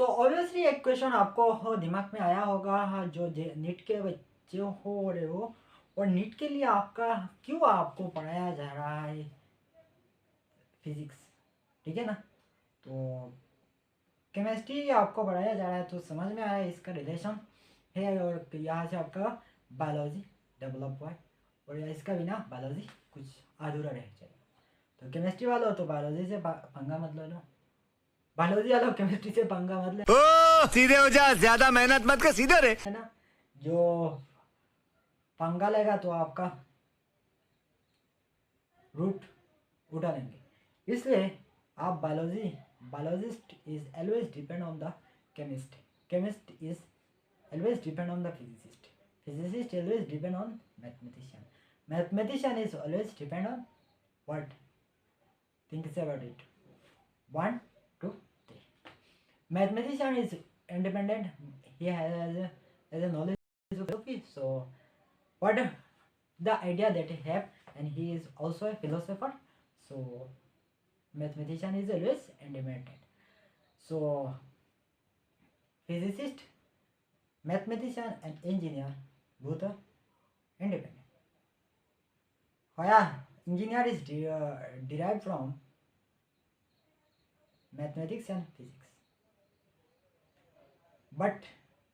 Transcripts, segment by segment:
So obviously एक question आपको दिमाग में आया होगा, जो नीट के बच्चे हो रहे हो, और नीट के लिए आपका क्यों आपको पढ़ाया जा रहा है फिजिक्स, ठीक है ना। तो केमिस्ट्री आपको पढ़ाया जा रहा है तो समझ में आया इसका रिलेशन है, और यहाँ से आपका बायोलॉजी डेवलप हुआ है, और इसका बिना बायोलॉजी कुछ अधूरा रह जाएगा। तो केमिस्ट्री वालों तो बायोलॉजी से पंगा मत लो, बायोलॉजी वालों केमिस्ट्री से पंगा मत ले, सीधे हो जा, ज्यादा मेहनत मत कर, सीधे रहे, है ना। जो पंगा लेगा तो आपका रूट उठा लेंगे। इसलिए आप biologist is always depend on the chemist is always depend on the physicist always depend on mathematician is always depend on what, think about it, 1 2 3. Mathematician is independent, he has a knowledge of philosophy, so what the idea that he have, and he is also a philosopher, so mathematician is always independent. So physicist, mathematician and engineer both are independent. Why engineer is derived from mathematics and physics, but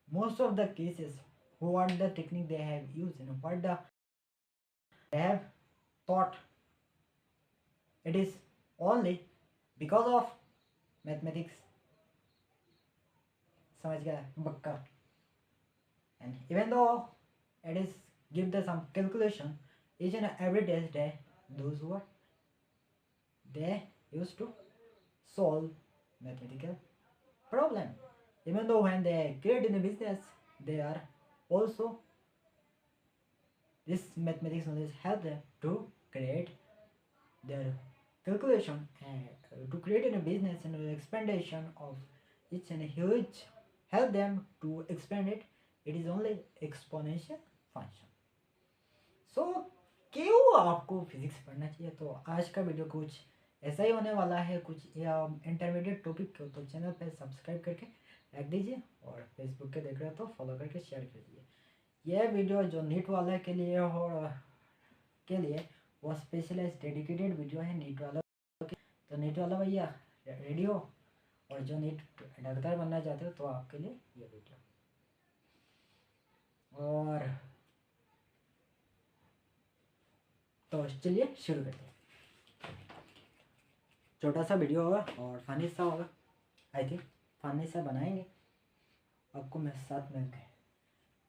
most of the cases what the technique they have used and what they have thought, it is only because of mathematics, समझ गया बक्का. And even though it is give the some calculation each and every day, those who are they used to solve mathematical problem. Even though when they create in a business, they are also this mathematics knowledge help them to create their calculation and to create in a business and expansion of each and huge help them to expand it. It is only exponential function. So क्यों आपको physics पढ़ना चाहिए? तो आज का video कुछ ऐसा ही होने वाला है, कुछ इंटरमीडिएट टॉपिक को, तो चैनल पे सब्सक्राइब करके रख दीजिए, और फेसबुक के देख रहे हो तो फॉलो करके शेयर कर दीजिए। यह वीडियो जो नीट वाले के लिए और के लिए वो स्पेशलाइज डेडिकेटेड वीडियो है नीट वालों के। तो नीट वाला भैया रेडी हो, और जो नीट डॉक्टर बनना चाहते हो तो आपके लिए ये वीडियो। और तो चलिए शुरू करते हैं। छोटा सा वीडियो होगा और फनी सा होगा, आई थिंक फनी सा बनाएंगे आपको मेरे साथ मिलकर।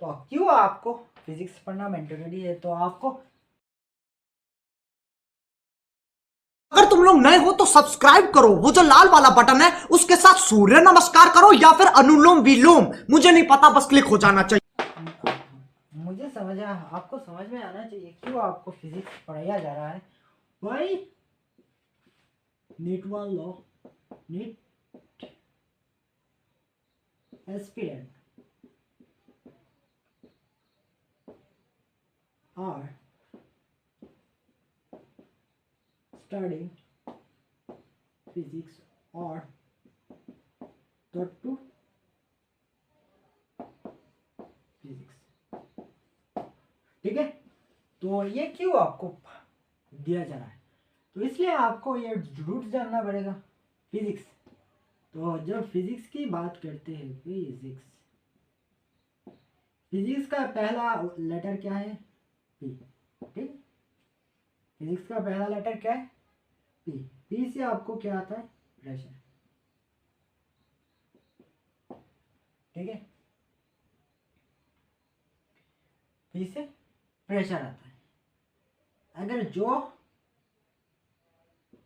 तो क्यों आपको फिजिक्स पढ़ना मैंडेटरी है? तो आपको अगर तुम लोग नए हो तो सब्सक्राइब करो, वो जो लाल वाला बटन है उसके साथ सूर्य नमस्कार करो या फिर अनुलोम विलोम, मुझे नहीं पता, बस क्लिक हो जाना चाहिए। मुझे समझ आपको समझ में आना चाहिए क्यों आपको फिजिक्स पढ़ाया जा रहा है। भाई नीट वालों, NEET aspirant are studying physics or taught to physics, ठीक है। तो ये क्यों आपको दिया जा रहा है? तो इसलिए आपको ये रूट जानना पड़ेगा फिजिक्स। तो जब फिजिक्स की बात करते हैं, फिजिक्स का पहला लेटर क्या है? पी, ठीक। फिजिक्स का पहला लेटर क्या है? पी। पी से आपको क्या आता है? प्रेशर, ठीक है। पी से प्रेशर आता है। अगर जो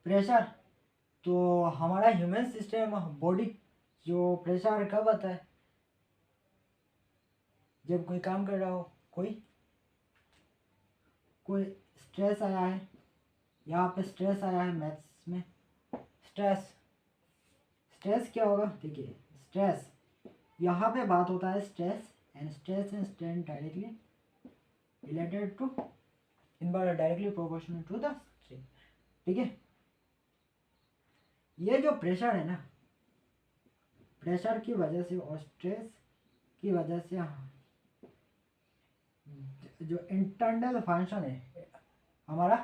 प्रेशर, तो हमारा ह्यूमन सिस्टम बॉडी जो प्रेशर कब आता है? जब कोई काम कर रहा हो, कोई स्ट्रेस आया है, यहाँ पे स्ट्रेस आया है मैथ्स में। स्ट्रेस क्या होगा? देखिए स्ट्रेस, यहाँ पे बात होता है stress and strain directly related to directly proportional to the strain, ठीक है। ये जो प्रेशर है ना, प्रेशर की वजह से और स्ट्रेस की वजह से जो इंटरनल फंक्शन है हमारा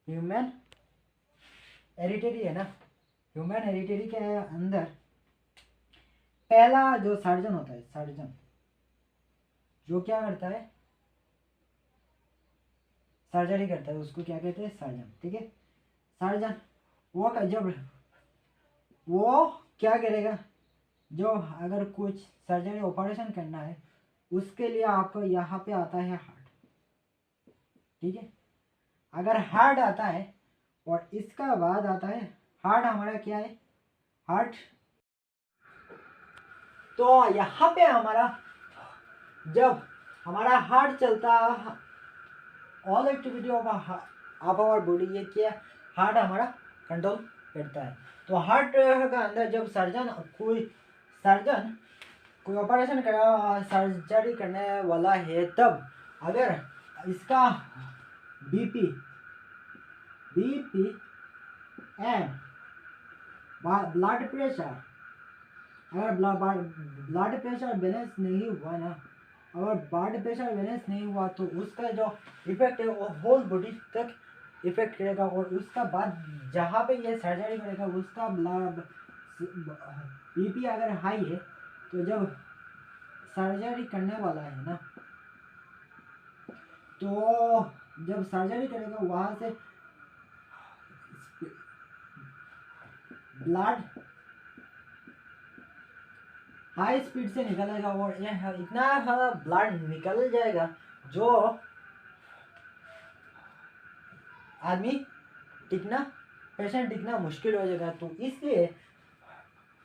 ह्यूमन हेरिटेरी है ना, ह्यूमन हेरिटेरी के अंदर पहला जो सर्जन होता है, सर्जन जो क्या करता है, सर्जरी करता है, उसको क्या कहते हैं, सर्जन। ठीक है, सर्जन जब वो क्या करेगा, जो अगर कुछ सर्जरी ऑपरेशन करना है उसके लिए आपको यहाँ पे आता है हार्ट। ठीक है, अगर हार्ट आता है और इसका बाद आता है हार्ट, हमारा क्या है, हार्ट। तो यहाँ पे हमारा जब हमारा हार्ट चलता, all activity of our body, ये क्या, हार्ट हमारा कंट्रोल करता है। तो हार्ट का अंदर जब सर्जन कोई ऑपरेशन सर्जरी करने वाला है, तब अगर इसका बीपी एंड ब्लड प्रेशर, अगर ब्लड प्रेशर बैलेंस नहीं हुआ ना, अगर ब्लड प्रेशर बैलेंस नहीं हुआ तो उसका जो इफेक्ट है वो होल बॉडी तक इफेक्ट करेगा। और उसका बाद जहाँ पे ये सर्जरी करेगा उसका बीपी अगर हाई है, तो जब सर्जरी करने वाला है ना, तो जब सर्जरी करेगा वहाँ से ब्लड हाई स्पीड से निकलेगा और यह इतना ब्लड निकल जाएगा जो आदमी पेशेंट टिकना मुश्किल हो जाएगा। तो इसलिए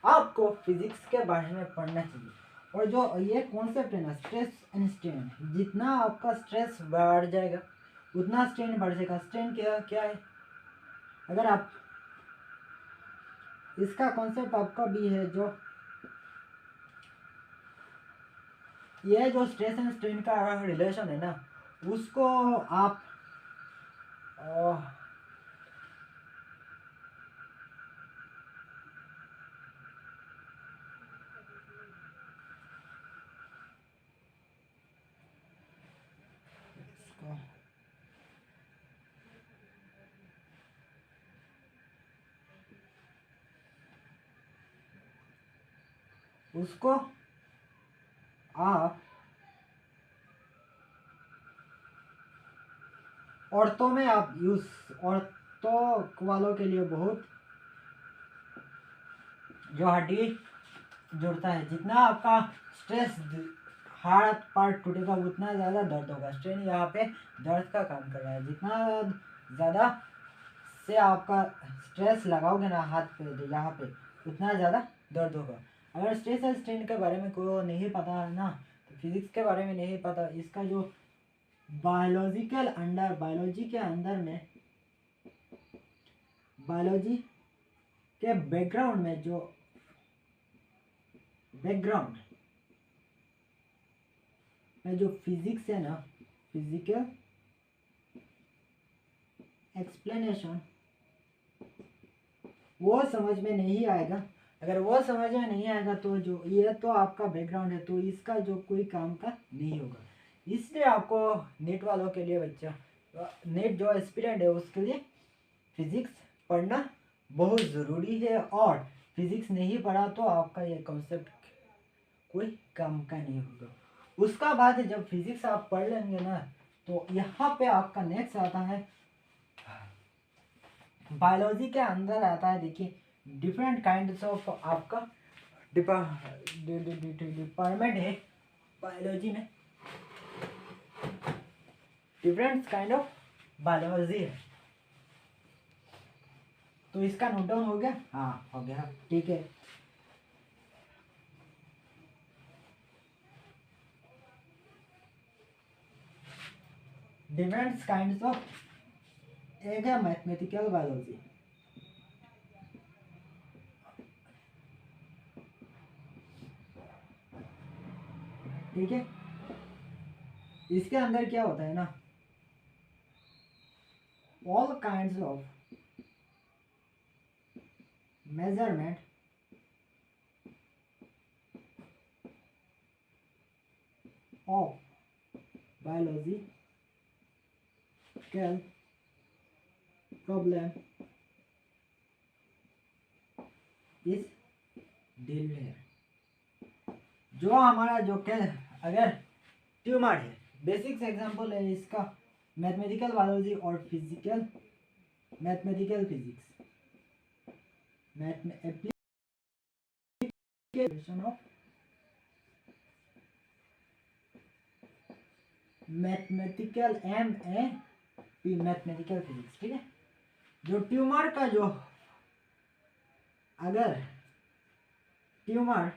आपको फिजिक्स के बारे में पढ़ना चाहिए। और जो ये कॉन्सेप्ट है ना, स्ट्रेस एंड स्ट्रेन, जितना आपका स्ट्रेस बढ़ जाएगा उतना स्ट्रेन बढ़ जाएगा। स्ट्रेन क्या है, अगर आप इसका कॉन्सेप्ट आपका भी है, जो ये जो स्ट्रेस एंड स्ट्रेन का रिलेशन है ना, उसको आप उसको आप औरतों में आप औरतों वालों के लिए बहुत जो हड्डी जुड़ता है, जितना आपका स्ट्रेस हाथ पार्ट टूटेगा उतना ज़्यादा दर्द होगा। स्ट्रेन यहाँ पे दर्द का काम कर रहा है। जितना ज़्यादा से आपका स्ट्रेस लगाओगे ना हाथ पे, यहाँ पे, उतना ज़्यादा दर्द होगा। अगर स्ट्रेस और स्ट्रेन के बारे में कोई नहीं पता है ना, तो फिजिक्स के बारे में नहीं पता, इसका जो बायोलॉजी के अंदर में बायोलॉजी के बैकग्राउंड में जो फिजिक्स है ना, फिजिकल एक्सप्लेनेशन, वो समझ में नहीं आएगा। अगर वो समझ में नहीं आएगा तो जो ये तो आपका बैकग्राउंड है, तो इसका जो कोई काम का नहीं होगा। इसलिए आपको नेट वालों के लिए, बच्चा नेट जो एस्पिरेंट है उसके लिए फिजिक्स पढ़ना बहुत ज़रूरी है। और फिजिक्स नहीं पढ़ा तो आपका ये कॉन्सेप्ट कोई काम का नहीं होगा। उसका बाद जब फिजिक्स आप पढ़ लेंगे ना, तो यहाँ पे आपका नेक्स्ट आता है बायोलॉजी के अंदर आता है। देखिए, डिफरेंट काइंड्स ऑफ आपका डिपार्टमेंट है बायोलॉजी में, डिफरेंट काइंड ऑफ बायोलॉजी है। तो इसका नोट डाउन हो गया? हाँ, हो गया, ठीक है। डिफरेंट काइंड्स ऑफ, एक है मैथमेटिकल बायोलॉजी, ठीक है। इसके अंदर क्या होता है ना, all kinds of measurement of biological problem is dealt here। जो हमारा जो अगर ट्यूमर है, बेसिक्स एग्जांपल है इसका मैथमेटिकल बायोलॉजी और physical mathematical physics application of mathematical mathematical physics. ठीक है, जो ट्यूमर का जो अगर ट्यूमर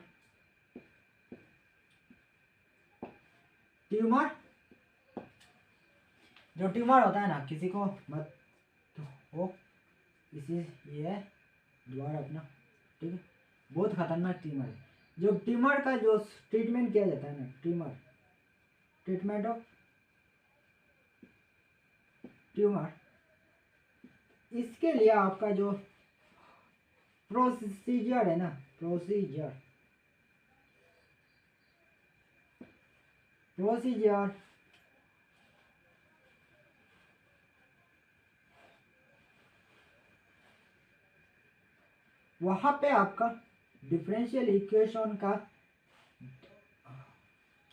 जो ट्यूमर होता है ना, किसी को मत हो, इसी ये द्वारा अपना, ठीक है, बहुत खतरनाक ट्यूमर है। जो ट्यूमर का जो ट्रीटमेंट किया जाता है ना, ट्रीटमेंट ऑफ ट्यूमर, इसके लिए आपका जो प्रोसीजर है ना, प्रोसीजर वहां पे आपका डिफरेंशियल इक्वेशन का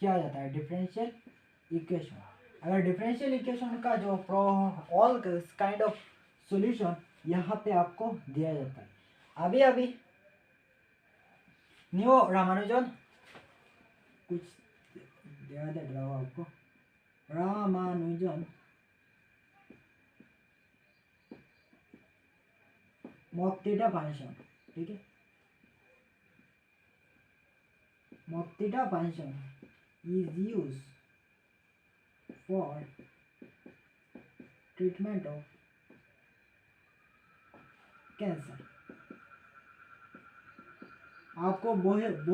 किया जाता है। डिफरेंशियल इक्वेशन, अगर डिफरेंशियल इक्वेशन का जो ऑल काइंड ऑफ सॉल्यूशन यहाँ पे आपको दिया जाता है। अभी न्यू रामानुजन कुछ याद है आपको, रामानुजन मॉक थीटा फंक्शन, ठीक है, mock theta function is used for treatment of cancer. आपको बहुत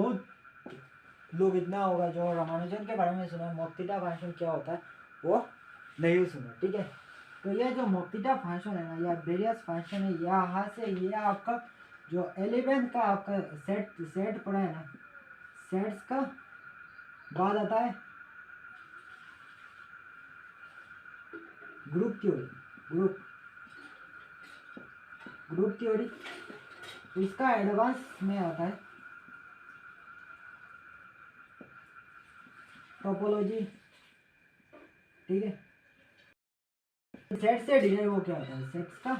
लोग इतना होगा जो रामानुजन के बारे में सुना, मॉक थीटा फंक्शन क्या होता है वो नहीं सुना। ठीक है, तो ये जो मॉक थीटा फंक्शन है ना, या वेरियस फंक्शन है, यहाँ से ये आपका जो 11th का आपका सेट पड़ा है ना, सेट्स का बाद आता है ग्रुप थ्योरी, इसका एडवांस में आता है टोपोलॉजी। ठीक है, सेट से डिराइव हो क्या होता है, सेट्स का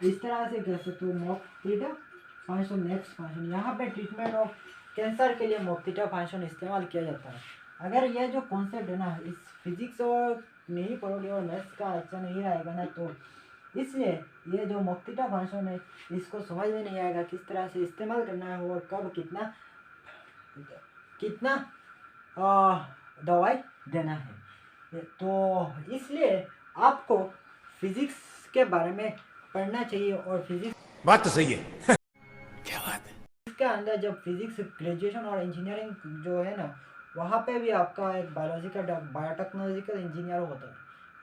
इस तरह से कह सकते हो mock theta function. Next function, यहाँ पे ट्रीटमेंट ऑफ कैंसर के लिए मॉक थीटा फंक्शन इस्तेमाल किया जाता है। अगर ये जो कॉन्सेप्ट है ना, इस फिजिक्स और नहीं पढ़ोगे और मैथ्स का अच्छा नहीं आएगा ना, तो इसलिए ये जो मॉक थीटा फंक्शन है इसको समझ में नहीं आएगा किस तरह से इस्तेमाल करना है और कब कितना दवाई देना है। तो इसलिए आपको फिजिक्स के बारे में पढ़ना चाहिए। और फिजिक्स बात तो सही है। क्या बात है। इसके अंदर जब फिजिक्स ग्रेजुएशन और इंजीनियरिंग जो है ना, वहाँ पे भी आपका एक बायोटेक्नोलॉजिकल इंजीनियर होता है।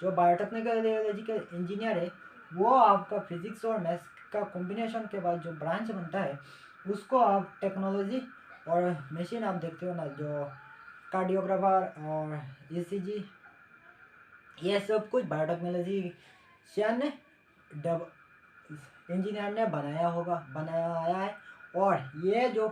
जो बायोटेक्नोलॉजिकल इंजीनियर है वो आपका फिजिक्स और मैथ्स का कॉम्बिनेशन के बाद जो ब्रांच बनता है उसको आप टेक्नोलॉजी और मशीन आप देखते हो ना, जो कार्डियोग्राफर और ईसीजी, ये सब कुछ बायोटेक्नोलॉजिशियन ने इंजीनियर ने बनाया है। और ये जो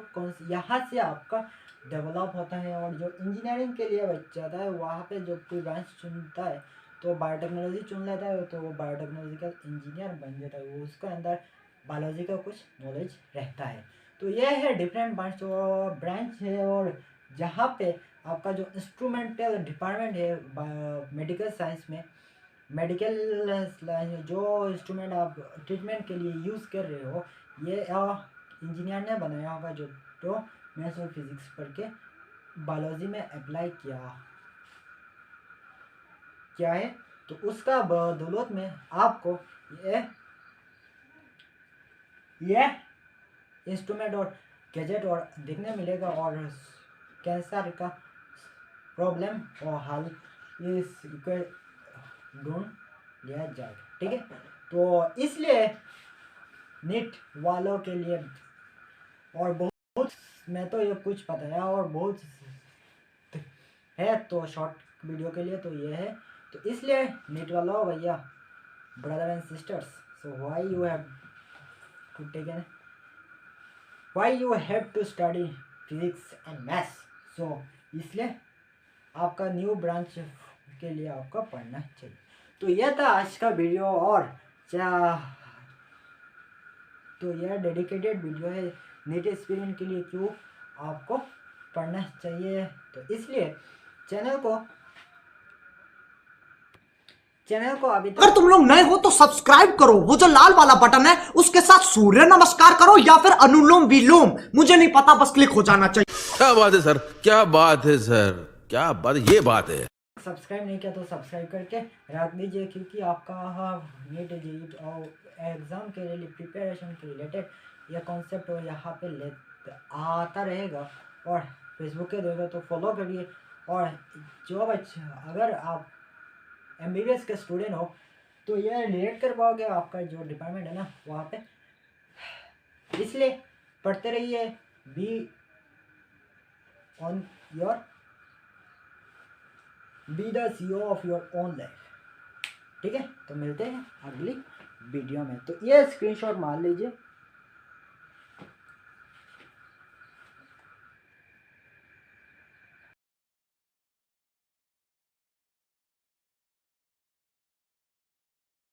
यहाँ से आपका डेवलप होता है। और जो इंजीनियरिंग के लिए बच जाता है वहाँ पे जब कोई ब्रांच चुनता है तो बायोटेक्नोलॉजी चुन लेता है, तो वो बायोटेक्नोलॉजिकल इंजीनियर बन जाता है, वो उसका अंदर बायोलॉजी का कुछ नॉलेज रहता है। तो ये है डिफरेंट ब्रांच है। और जहाँ पे आपका जो इंस्ट्रूमेंटल डिपार्टमेंट है मेडिकल साइंस में, मेडिकल जो इंस्ट्रूमेंट आप ट्रीटमेंट के लिए यूज़ कर रहे हो, ये इंजीनियर ने बनाया होगा जो मैथ्स और फिजिक्स पढ़ के बायोलॉजी में अप्लाई क्या है। तो उसका बदौलत में आपको ये इंस्ट्रूमेंट और गैजेट और देखने मिलेगा और कैंसर का प्रॉब्लम और हल इस ढूंढ लिया जाएगा। ठीक है, तो इसलिए नीट वालों के लिए, और बहुत मैं तो ये कुछ बताया और बहुत है तो शॉर्ट वीडियो के लिए तो ये है, तो इसलिए नीट वालों भैया, brother and sisters, so why you have to taken, why you have to study physics and maths, सो इसलिए आपका न्यू ब्रांच के लिए आपका पढ़ना चाहिए। तो यह था आज का वीडियो, और तो यह डेडिकेटेड वीडियो है नीट एस्पिरेंट के लिए, क्यों आपको पढ़ना चाहिए। तो इसलिए चैनल को अभी अगर तुम लोग नए हो तो सब्सक्राइब करो, वो जो लाल वाला बटन है उसके साथ सूर्य नमस्कार करो या फिर अनुलोम विलोम, मुझे नहीं पता, बस क्लिक हो जाना चाहिए। क्या बात है सर, क्या बात है सर, क्या बात, ये बात है। सब्सक्राइब नहीं किया तो सब्सक्राइब करके रख दीजिए, क्योंकि आपका नीट एग्ज़ाम के लिए प्रिपरेशन के रिलेटेड यह कॉन्सेप्ट यहाँ पे आता रहेगा। और फेसबुक के देखो तो फॉलो करिए, और जो अगर आप MBBS के स्टूडेंट हो तो यह रिलेट कर पाओगे आपका जो डिपार्टमेंट है ना वहाँ पे, इसलिए पढ़ते रहिए, be the CEO of your own life. ठीक है, तो मिलते हैं अगली वीडियो में। तो ये स्क्रीनशॉट मार लीजिए।